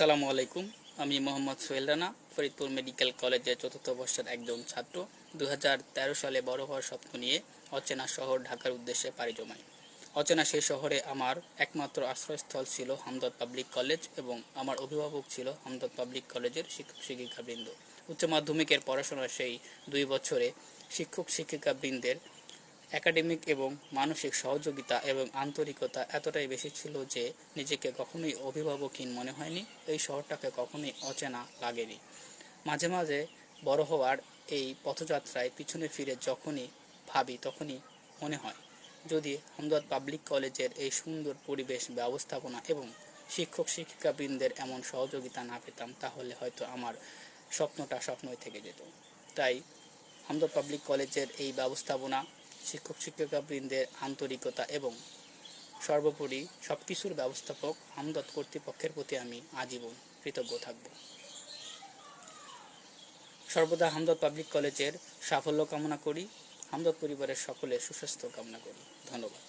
আসসালামু আলাইকুম। আমি মোহাম্মদ সোহেল রানা, ফরিদপুর মেডিকেল কলেজের চতুর্থ বর্ষের একজন ছাত্র। 2013 সালে বড় হওয়ার স্বপ্ন নিয়ে অচেনা শহর ঢাকার উদ্দেশ্যে পাড়ি জমাই। অচেনা সেই শহরে আমার একমাত্র আশ্রয়স্থল ছিল হামদর্দ পাবলিক কলেজ এবং আমার অভিভাবক ছিল হামদর্দ পাবলিক কলেজের শিক্ষক-শিক্ষিকাবৃন্দ। উচ্চ মাধ্যমিকের পড়াশোনার সেই 2 বছরে শিক্ষক-শিক্ষিকাবৃন্দের একাডেমিক এবং মানসিক সহযোগিতা এবং আন্তরিকতা এতটাই বেশি ছিল যে নিজেকে কখনোই অভিভাবকহীন মনে হয়নি। এই শহরটাকে কখনোই অচেনা লাগেনি। মাঝে মাঝে বড় হওয়ার এই পথযাত্রায় পিছনে ফিরে যখনই ভাবি তখনই মনে হয়, যদি হামদর্দ পাবলিক কলেজের এই সুন্দর পরিবেশ ব্যবস্থাপনা এবং শিক্ষক শিক্ষিকাবৃন্দের এমন সহযোগিতা না পেতাম, তাহলে হয়তো আমার স্বপ্নটা স্বপ্নই থেকে যেত। তাই হামদর্দ পাবলিক কলেজের এই ব্যবস্থাপনা, শিক্ষক শিক্ষিকাবৃন্দের আন্তরিকতা এবং সর্বোপরি সবকিছুর ব্যবস্থাপক হামদর্দ কর্তৃপক্ষের প্রতি আমি আজীবন কৃতজ্ঞ থাকব। সর্বদা হামদর্দ পাবলিক কলেজের সাফল্য কামনা করি। হামদর্দ পরিবারের সকলের সুস্বাস্থ্য কামনা করি। ধন্যবাদ।